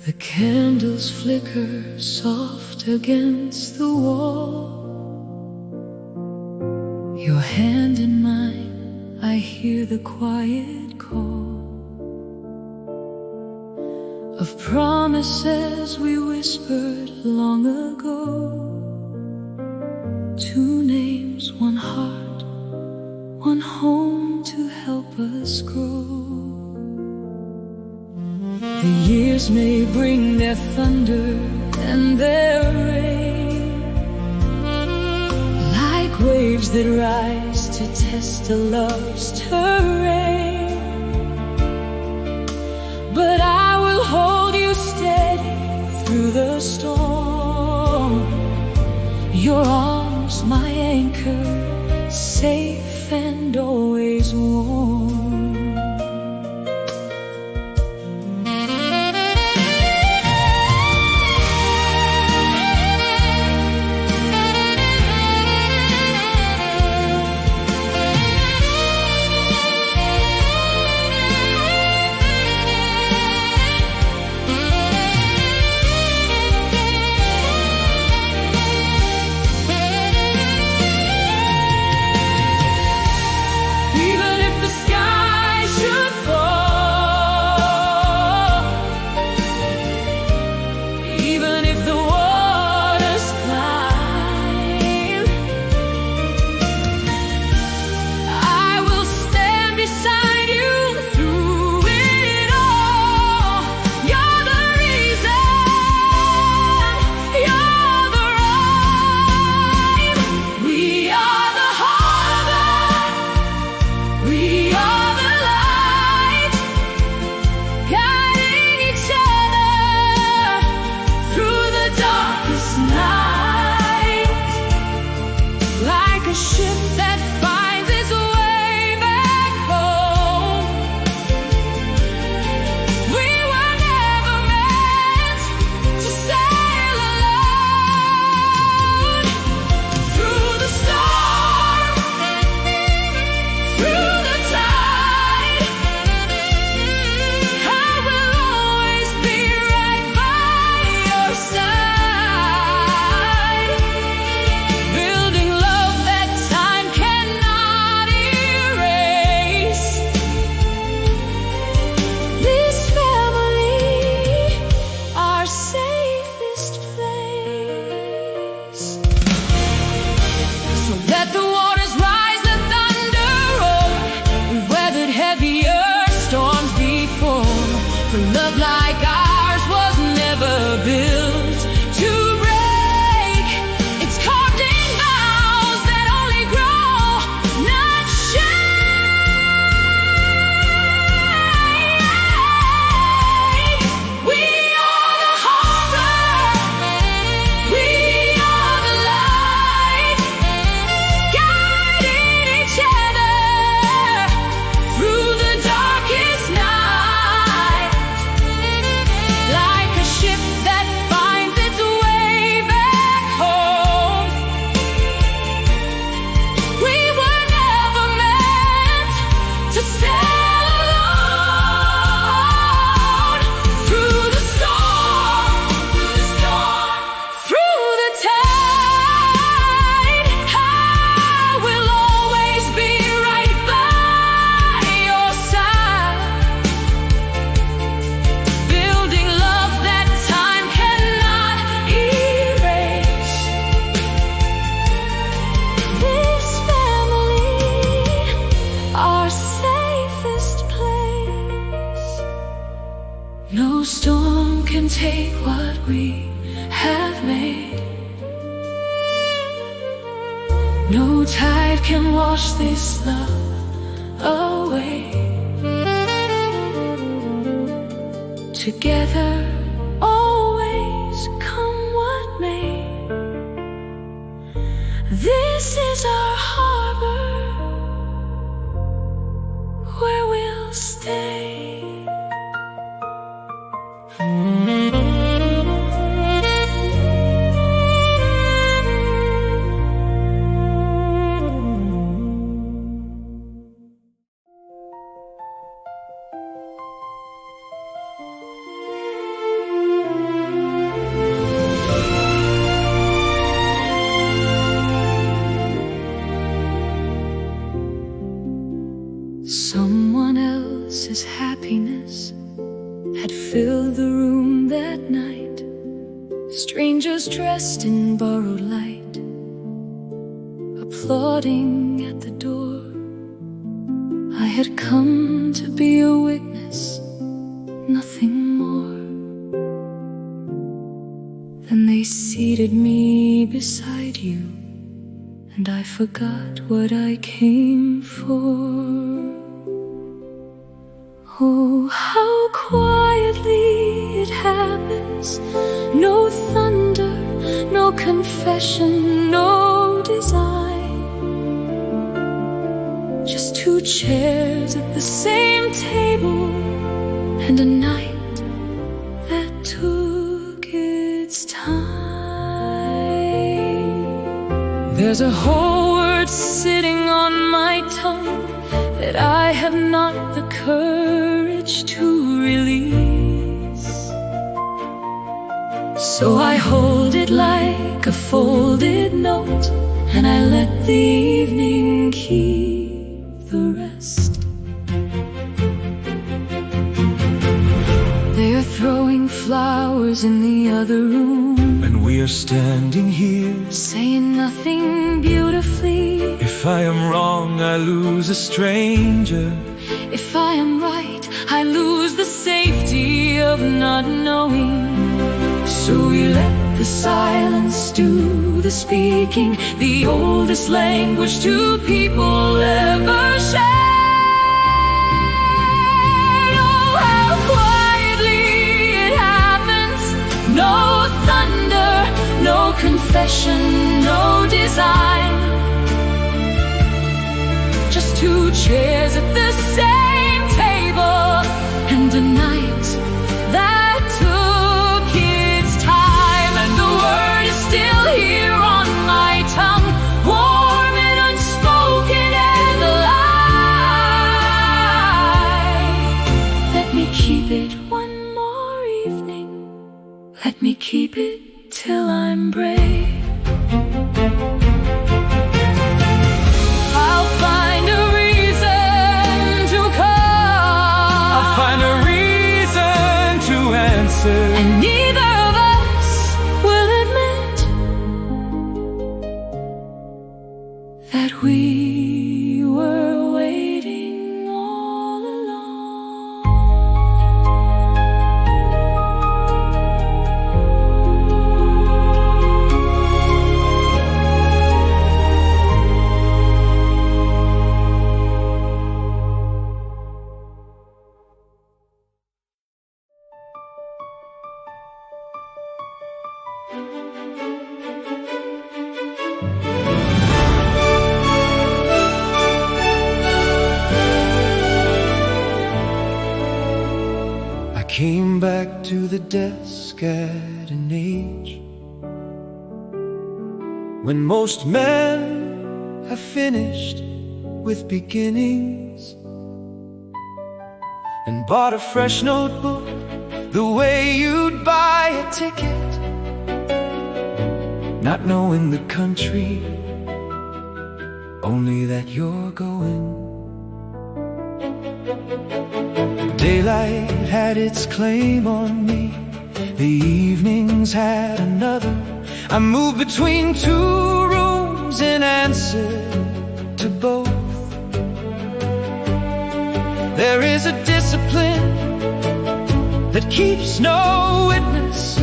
The candles flicker soft against the wall. Your hand in mine, I hear the quiet call of promises we whispered long ago. Two names, one heart, one home to help us grow. The years may bring their thunder and their rain, like waves that rise to test a love's terrain. But I will hold you steady through the storm. Your arms, my anchor, safe and always warm. No storm can take what we have made. No tide can wash this love away. Together, always come what may. This is our harbor where we'll stay. Someone else's happiness had filled the room that night. Strangers dressed in borrowed light, applauding at the door. I had come to be a witness, nothing more. Then they seated me beside you, and I forgot what I came for. Oh, how quietly it happens. No thunder, no confession, no design. Just two chairs at the same table, and a night that took its time. There's a whole word sitting on my tongue that I have not the courage to release. So I hold it like a folded note, and I let the evening keep the rest. They are throwing flowers in the other room, and we are standing here saying nothing beautifully. If I am wrong, I lose a stranger. If I am right, I lose the safety of not knowing. So we let the silence do the speaking, the oldest language two people ever shared. Oh, how quietly it happens. No thunder, no confession, no design. Just two chairs at the same table, and a night that took its time. And the word is still here on my tongue, warm and unspoken and alive. Let me keep it one more evening. Let me keep it till I'm brave. And neither of us will admit that we were waiting all along. Came back to the desk at an age when most men have finished with beginnings, and bought a fresh notebook the way you'd buy a ticket, not knowing the country, only that you're going. Daylight had its claim on me, the evenings had another. I moved between two rooms in answer to both. There is a discipline that keeps no witness,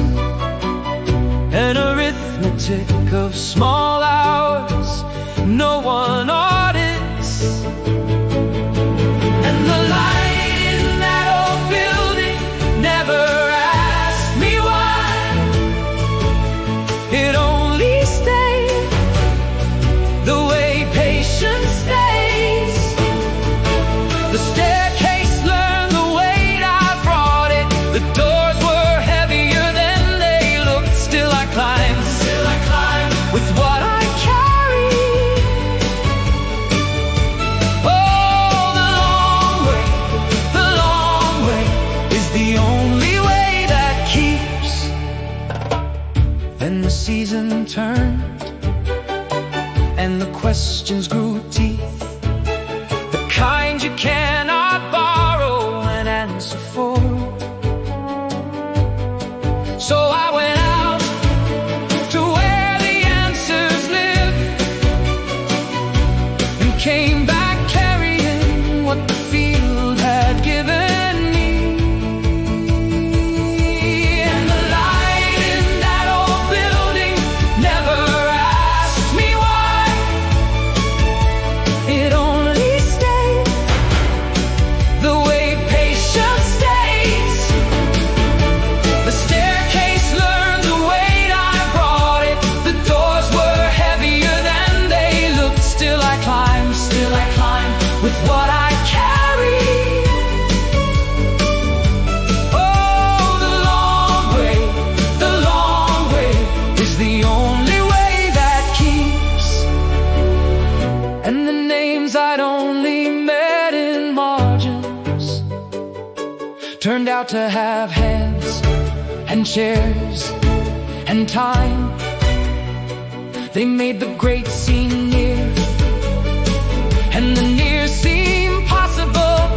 an arithmetic of small hours no one audits. And the light in that old building never asked me why. It only stayed the way patience stays. The staircase learned the weight I brought it. The doors were heavier than they looked. Still I climbed with what I you cannot borrow an answer for. So I went out to where the answers live and came back carrying what the field had given me. And the light in that old building never asked me why. It only stayed the way patience stays. The staircase learned the weight I brought it. The doors were heavier than they looked. Still I climbed with what I carried. Oh, the long way is the only way that keeps. And the names I'd only met in margins turned out to have hands and chairs and time. They made the great seem near, and the near seem possible.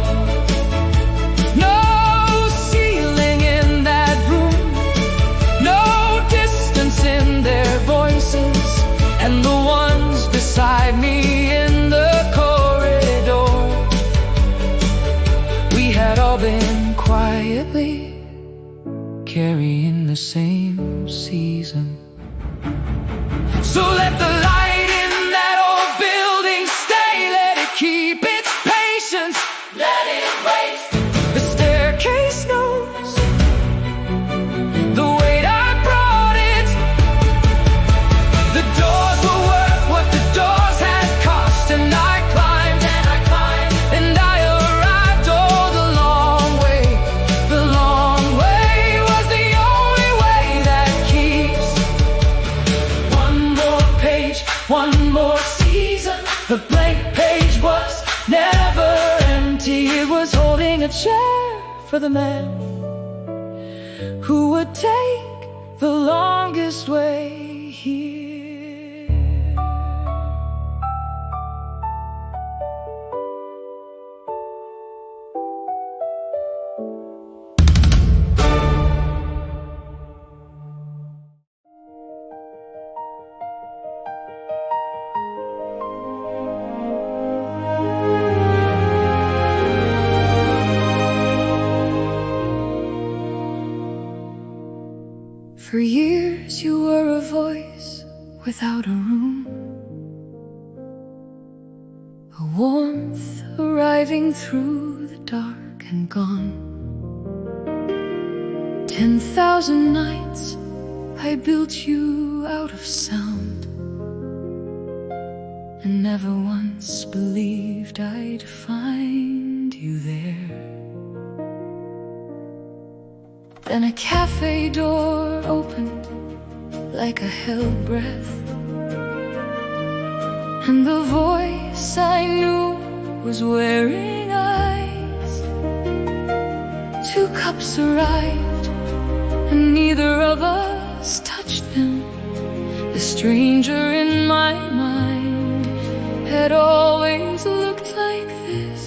No ceiling in that room, no distance in their voices, and the ones beside me in the corridor. We had all been quietly carrying the same season. So let the light in that old building stay. Let it keep its patience. Let it wait. The staircase knows the weight I brought it. The doors were worth what the doors had cost, and I climbed and I arrived. Oh, the long way was the only way that keeps. One more page, one more season. The blank page was never empty. It was holding a chair for the man who would take the longest way here. For years you were a voice without a room, a warmth arriving through the dark and gone. 10,000 nights I built you out of sound, and never once believed I'd find you there. Then a cafe door opened like a held breath, and the voice I knew was wearing eyes. 2 cups arrived, and neither of us touched them. The stranger in my mind had always looked like this.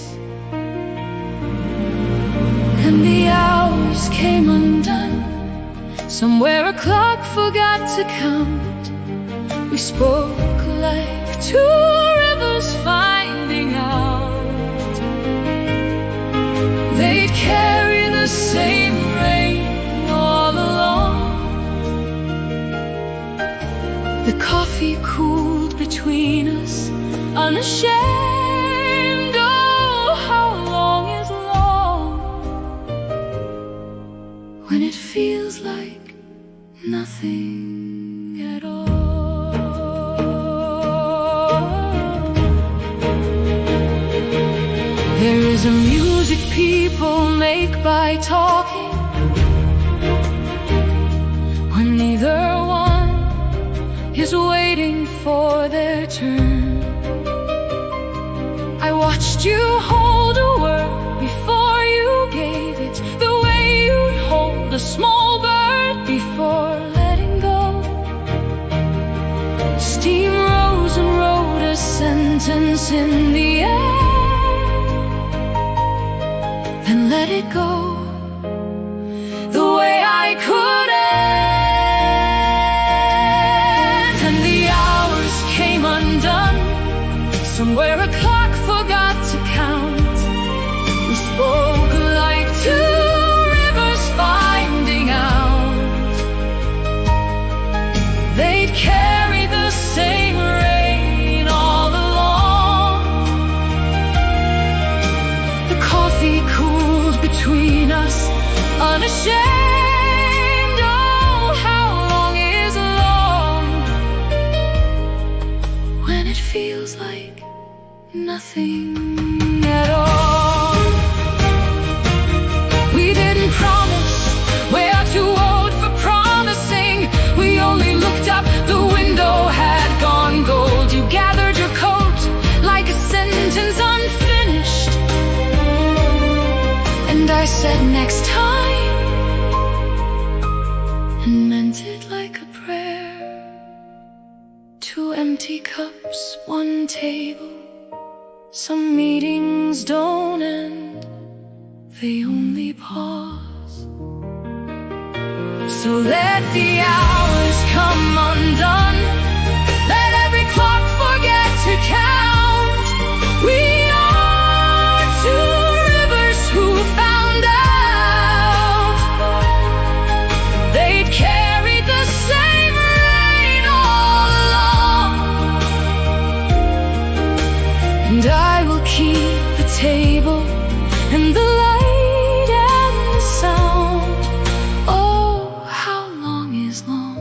And the hours came undone. Somewhere a clock forgot to count. We spoke like 2 rivers finding out. They'd carry the same rain all along. The coffee cooled between us, unashamed. Oh, how long is long when it feels like nothing at all. There is a music people make by talking, when neither one is waiting for their turn. I watched you hold a word before you gave it, the way you'd hold a small bird before letting go. Steam rose and wrote a sentence in the air. then let it go the way I couldn't. And the hours came undone, somewhere a clock forgot to count. We spoke like two rivers finding out they'd carry the same rain all along. The coffee cooled between us, unashamed. Oh, how long is long when it feels like nothing at all. We didn't promise, we are too old for promising. We only looked up, the window had gone gold. You gathered your coat like a sentence unfinished, and I said next time, and meant it like a prayer. Two empty cups, one table. Some meetings don't end, they only pause. So let the hours come undone, let every clock forget to count. We are two rivers who found out they'd carry the same rain all along. And I will keep the table and the light and the sound. Oh, how long is long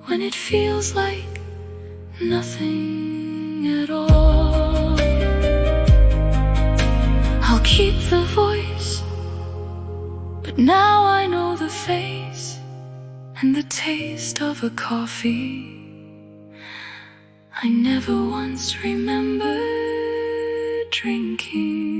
when it feels like nothing at all. I'll keep the voice, but now I know the face and the taste of a coffee I never once remembered drinking.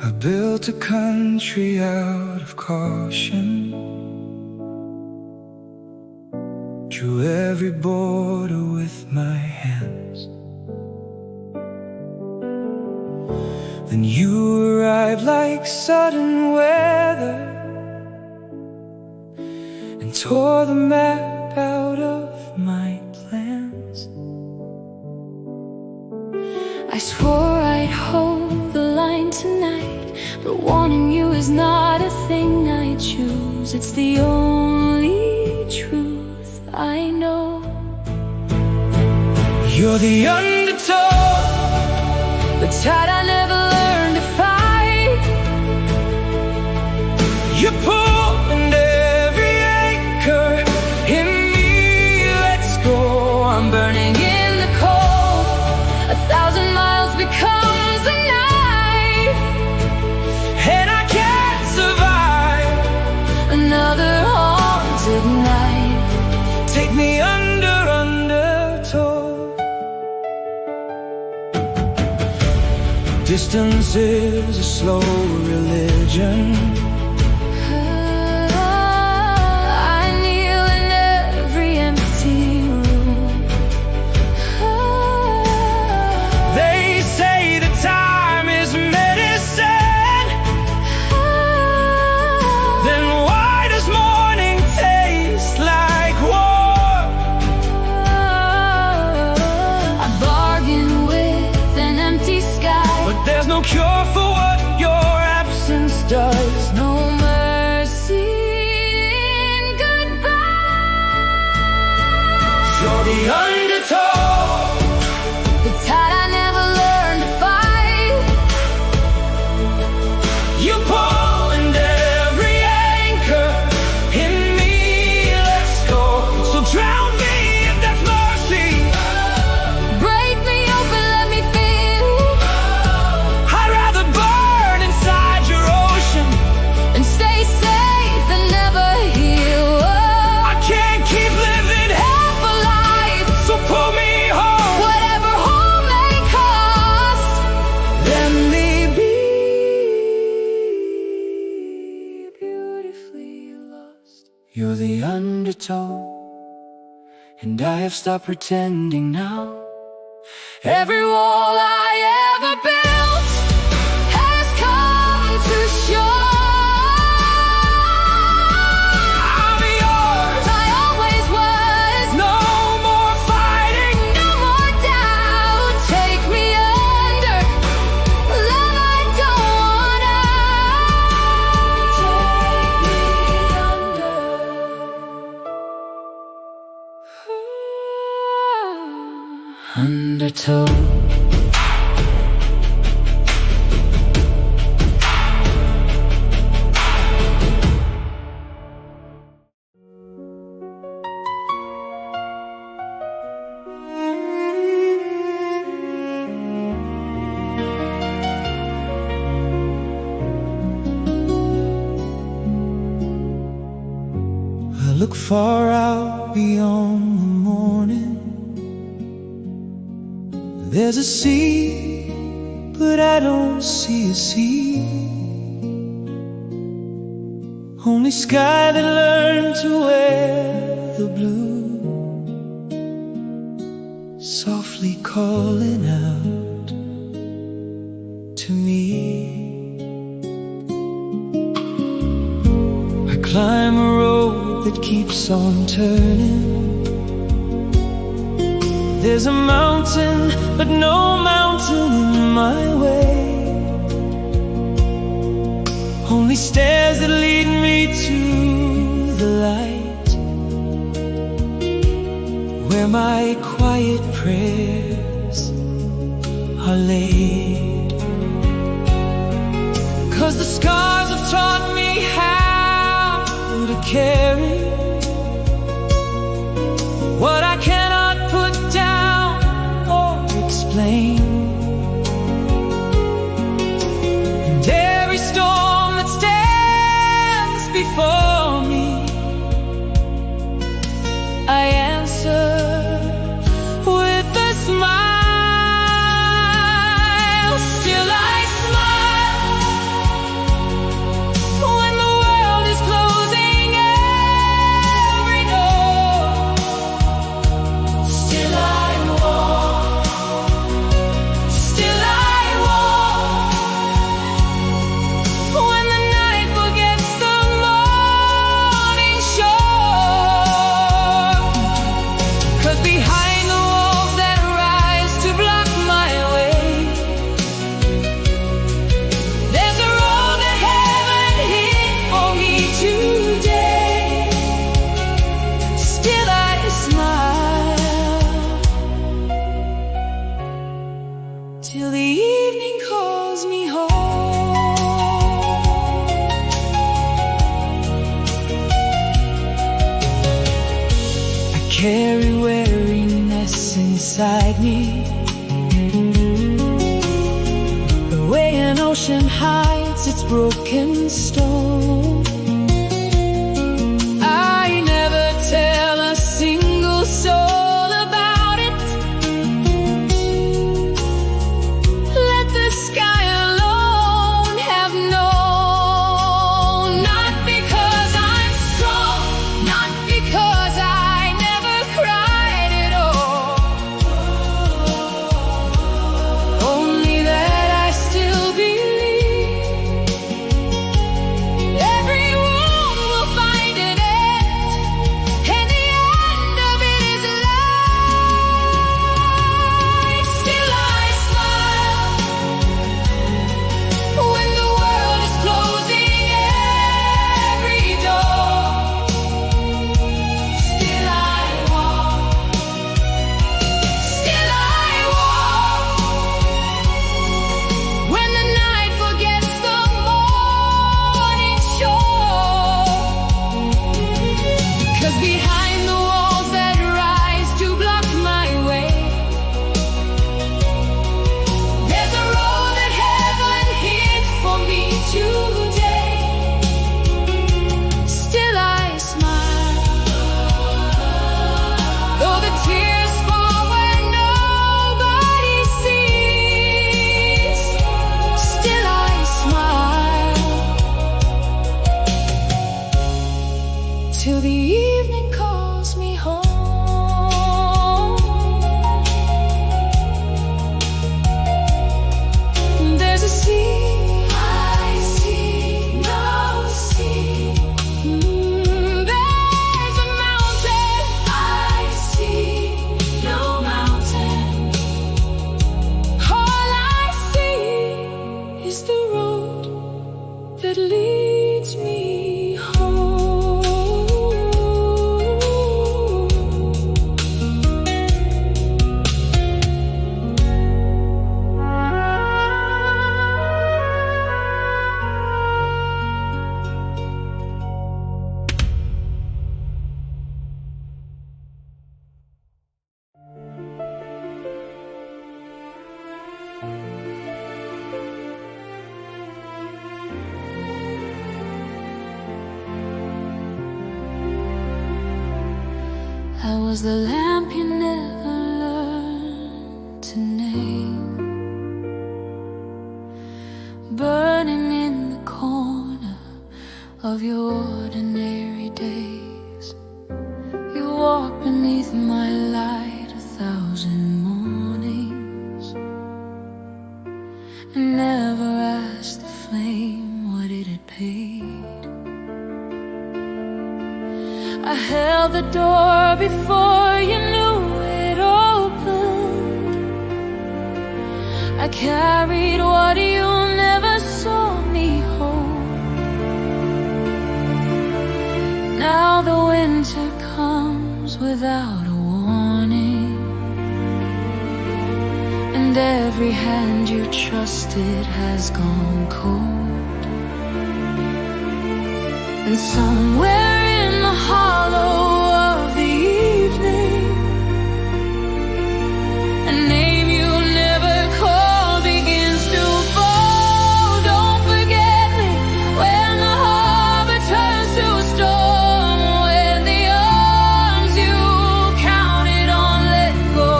I built a country out of caution, drew every border with my hands. Then you arrived like sudden weather and tore the map out of my plans. I swore I'd hold the line tonight, but wanting you is not a thing I choose. It's the only truth I know. You're the undertow, The tide I never learned to fight. you pull and every anchor in me lets go. I'm burning in the cold, 1,000 miles becomes a knife, And I can't survive. another haunted night. Take me undertow. Distance is a slow religion. I kneel in every empty room. They say that time is medicine. Then why does morning taste like war? I bargain with an empty sky, But there's no cure for what your absence does. no mercy in goodbye. You're the undertow, The tide I never learned to fight. you pull and every anchor in me lets go. So drown me if that's mercy. Break me open, let me feel I have stopped pretending now. Every wall I ever built has come to shore. I'm yours. I always was. No more fighting. No more doubt. Take me under. Love, I don't wanna. Take me under. Undertow. I look far out beyond the morning. There's a sea, but I don't see a sea. Only sky that learned to wear the blue, softly calling out to me. I climb a road that keeps on turning. There's a mountain, but no mountain in my way. Only stairs that lead me to the light, where my quiet prayers are laid. 'Cause the scars have taught me how to carry what I cannot put down or explain. And every storm that stands before me, I answer with a smile. Still I smile when the world is closing every door. Still I walk, still I walk, when the night forgets the morning shore. 'Cause behind the walls that rise to block my way, there's a road that heaven hid for me today. Still I smile till the evening calls me home. I carry weariness inside me, the way an ocean hides its broken stone. I never tell a single soul about it. Let the sky alone have known. Not because I'm strong, not because I never cried at all. Only that I still believe was the lamp you never learned to name, burning in the corner of your ordinary days. You walk beneath my light 1,000 mornings and never asked the flame what it had paid. I held the door before you knew it opened. I carried what you never saw me hold. Now the winter comes without a warning, and every hand you trusted has gone cold. And somewhere in the hollow of the evening, a name you never called begins to fall. Don't forget me when the harbor turns to a storm, when the arms you counted on let go.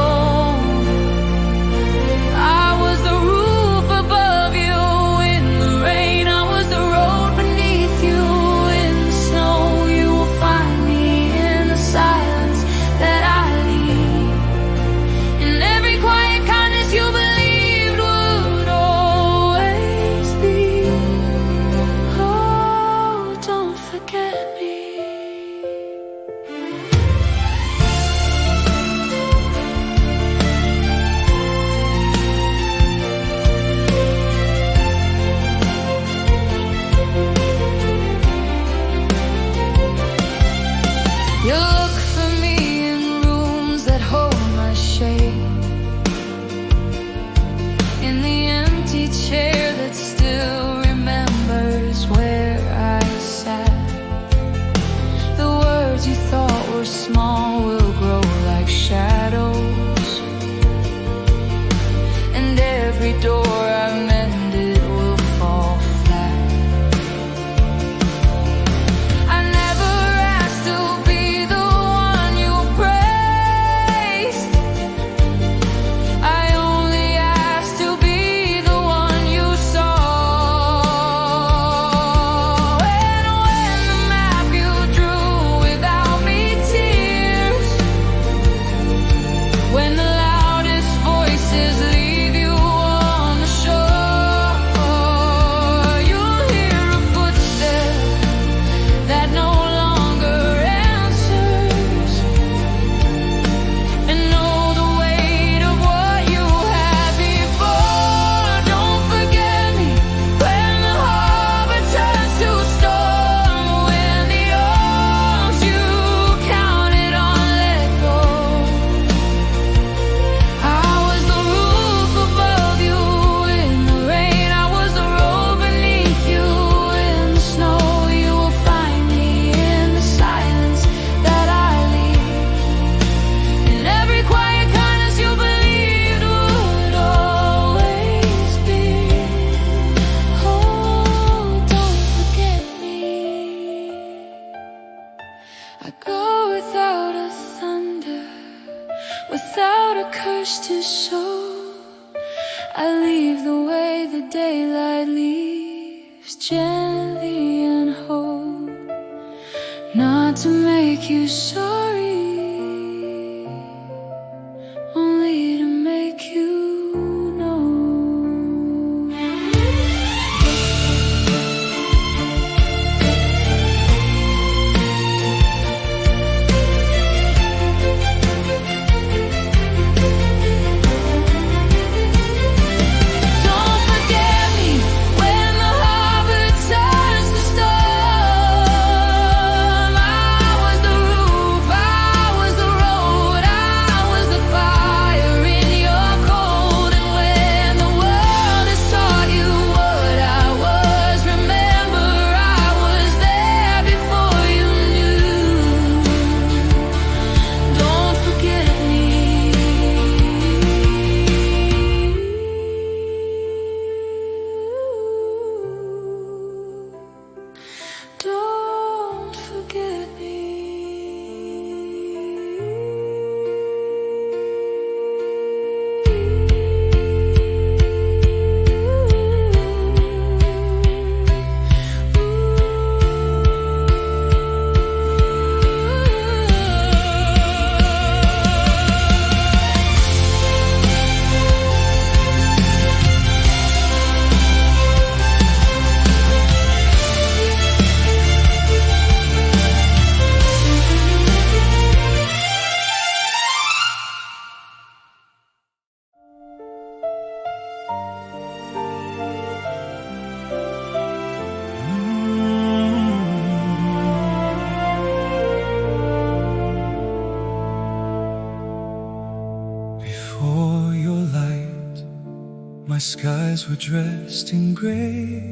I was the roof above you in the rain, I was the road beneath you in the snow. You will find me in the silence that I leave, in every quiet kindness you believed would always be. Oh, don't forget me. You look for me in rooms that hold my shame, in the empty chair that still remembers where I sat. The words you thought were small will grow like shadows, and every door I've mended will fall flat. I never asked to be the one you praised, I only asked to be the one you saw. And when the map you drew without me tears, when the loudest voices leave you on the shore, you'll hear a footstep that no longer answers, and know the weight of what you had before. Don't forget me when the harbor turns to a storm, when the arms you counted on let go. I was the roof above you in the rain, I was the road beneath you in the snow. You will find me in the silence that I leave, in every quiet kindness you believed would always be. Oh, don't forget me. I go without a thunder, without a curse to show. I leave the way the daylight leaves, gently and whole, not to make you sorry, only to make you know. Don't forget me when the harbor turns to storm. I was the roof, I Before your light, my skies were dressed in gray,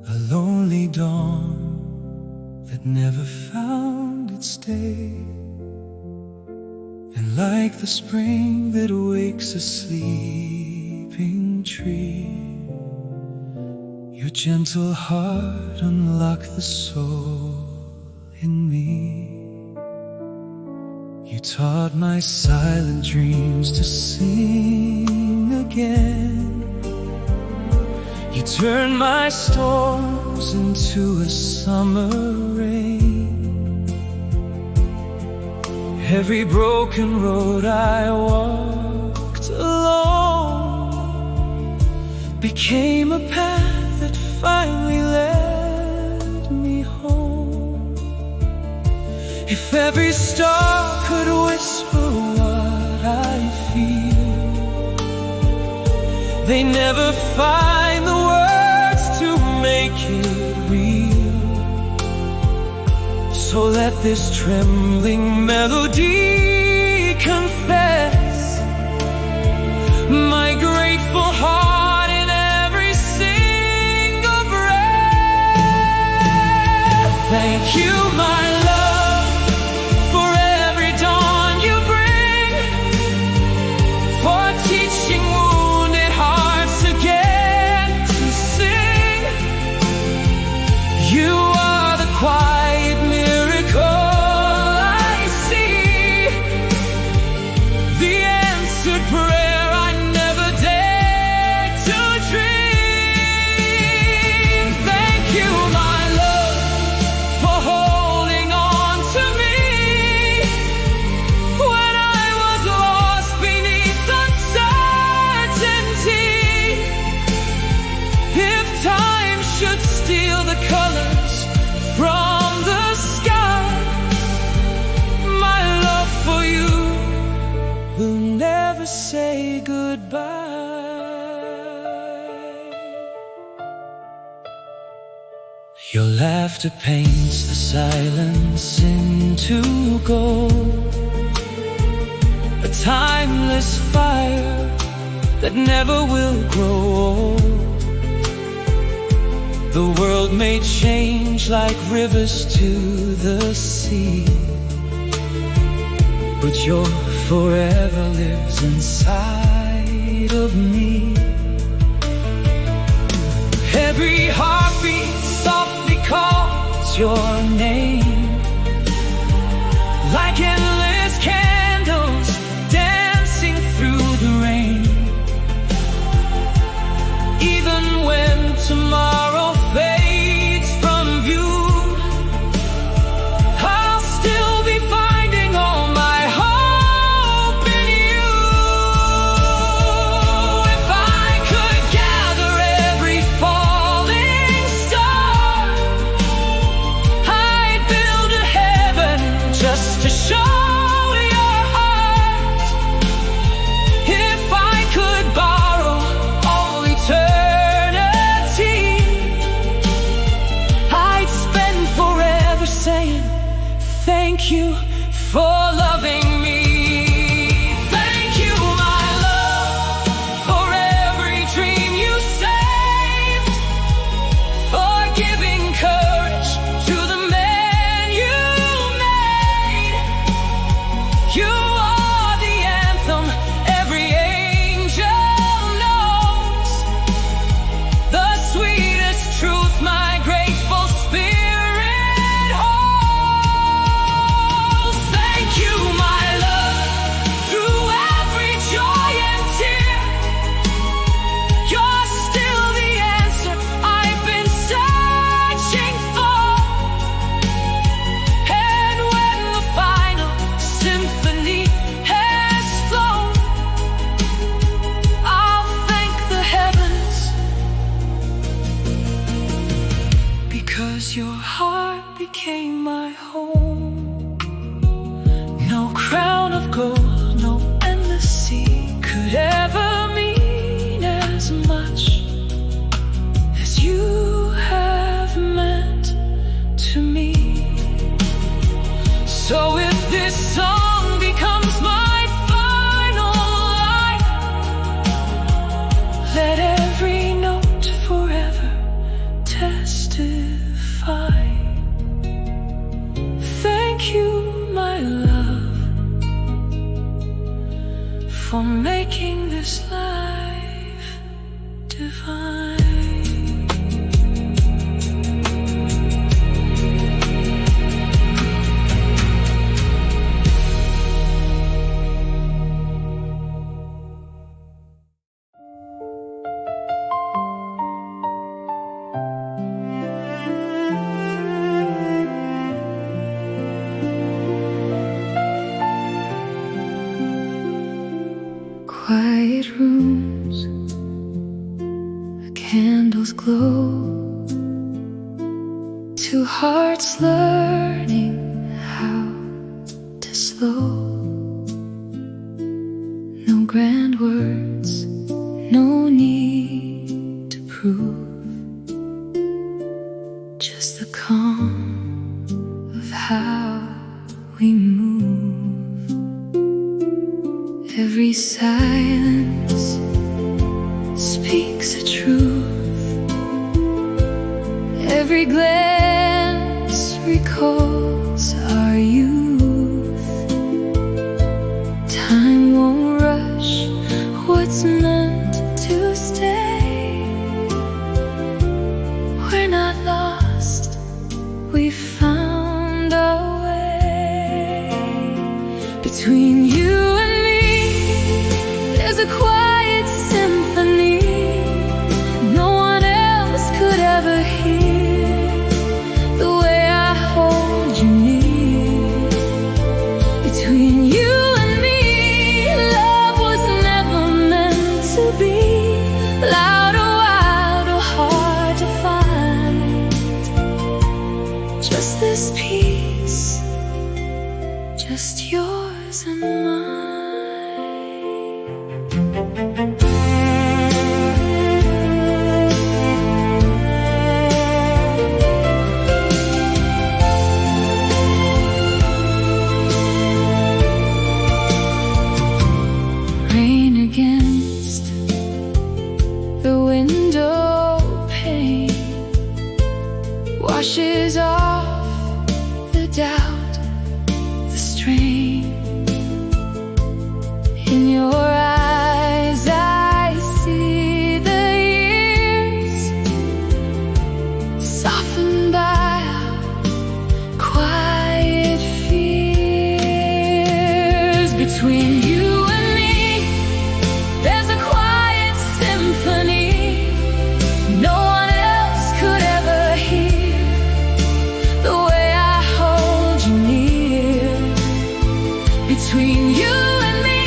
a lonely dawn that never found its day. And like the spring that wakes a sleeping tree, your gentle heart unlocked the soul in me. You taught my silent dreams to sing again. You turned my storms into a summer rain. Every broken road I walked alone became a path that finally led me home. If every star could whisper what I feel, they never find the words to make it real. So let this trembling melody confess my grateful heart in every single breath. Thank you, my love, for every dawn you bring, for teaching wounded hearts again to sing. You are the quiet miracle I see, the answered prayer I never dared to dream. Thank you, my love, for holding on to me when I was lost beneath uncertainty. If time should steal the colors from the sky, my love for you will never say goodbye. Your laughter paints the silence into gold, a timeless fire that never will grow old. The world may change like rivers to the sea, but your forever lives inside of me. Every heartbeat softly calls your name, like endless candles dancing through the rain. Even when tomorrow fades from view, I'll still be finding all my hope in you. If I could gather every falling star, I'd build a heaven just to show for making this life divine. Quiet rooms, candles glow, two hearts learning how to slow. No grand words, no need to prove, just the calm of how we move. Every silence speaks a truth. Every glance recalls our youth. Time won't rush what's meant to stay. We're not lost, we found our way. Between you and a quiet symphony no one else could ever hear. The way I hold you near. Between you and me, love was never meant to be. Loud or wild or hard to find. Just this peace, just yours and mine. Rain against the window pane washes off the doubt, the strain. In your eyes I see the years softened by our quiet fears. Between you and me, there's a quiet symphony no one else could ever hear. The way I hold you near. Between you and me,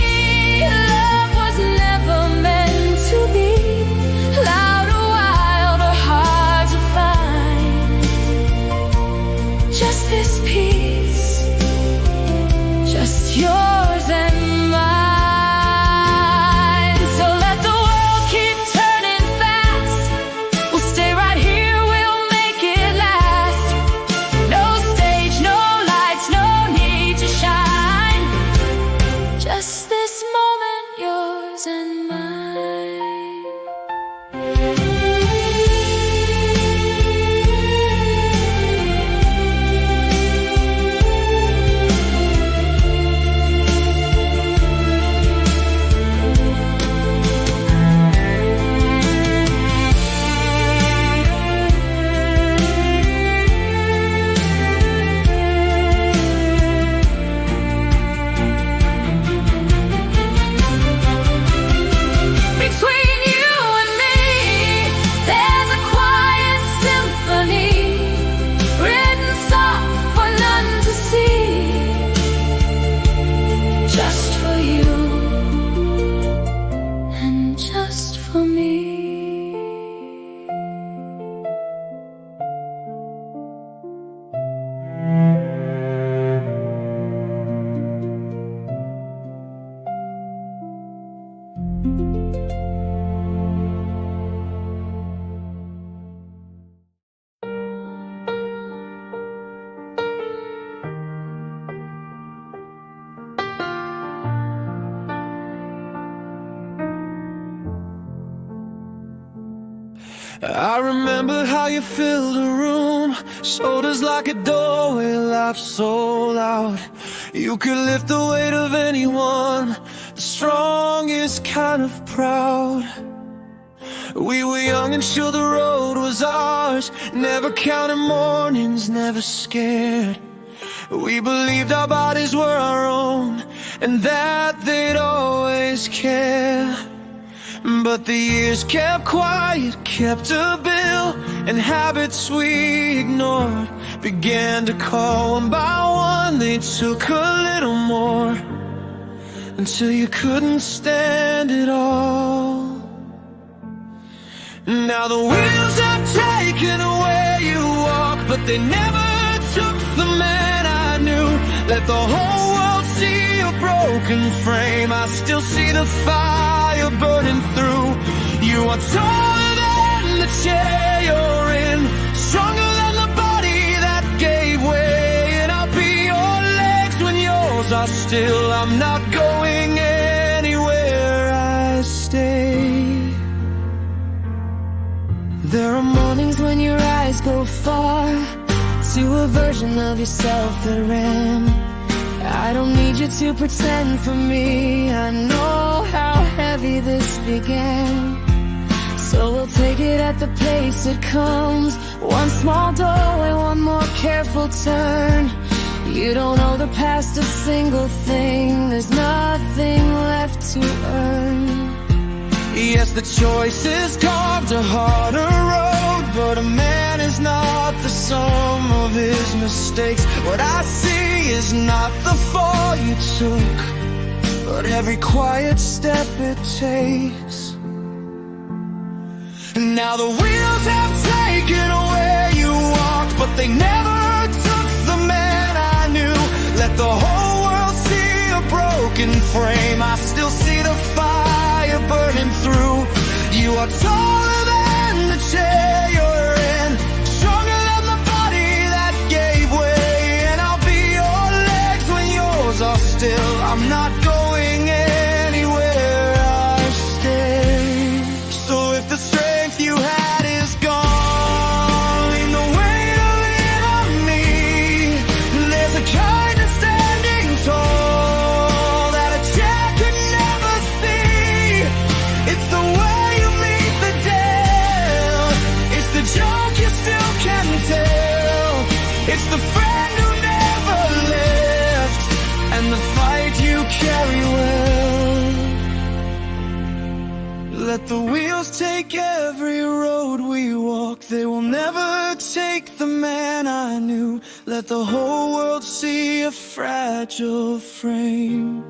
love was never meant to be. Loud or wild or hard to find. Just this peace, just yours and mine. So let the world keep turning fast. We'll stay right here, we'll make it last. No stage, no lights, no need to shine. Just this moment, yours and mine. Between you and me, there's a quiet symphony written soft for none to see. Just for you and just for me. I remember how you filled the room, shoulders like a doorway, laugh so loud. You could lift the weight of anyone, the strong is kind of proud. We were young and sure the road was ours. Never counted mornings, never scared. We believed our bodies were our own, and that they'd always care. But the years kept quiet, kept a bill, and habits we ignored began to call. One by one they took a little more, until you couldn't stand it all. Now the wheels have taken away you walk, but they never took the man I knew. Let the whole world see a broken frame. I still see the fire burning through. You are taller than the chair you're in, stronger than the body that gave way. And I'll be your legs when yours are still. I'm not going anywhere, I stay. There are mornings when your eyes go far, to a version of yourself that ran. I don't need you to pretend for me. I know how heavy this began. So we'll take it at the pace it comes. One small doorway, one more careful turn. You don't owe the past a single thing. There's nothing left to earn. Yes, the choice is carved a harder road, but a man is not the sum of his mistakes. What I see is not the fall you took, but every quiet step it takes. Now the wheels have taken away you walked, but they never took the man I knew. Let the whole world see a broken frame. I still see the fire burning through. You are taller than the chair you're in, stronger than the body that gave way. And I'll be your legs when yours are still. I'm not going anywhere, I stay. So if the strength you had is gone, lean the weight of it on me. There's a kind of standing tall that a chair could never see. It's the way you meet the dead. It's the joke you still can tell. It's the friend who never left, and the fight you carry well. Let the wheels take every road we walk. They will never take the man I knew. Let the whole world see a fragile frame.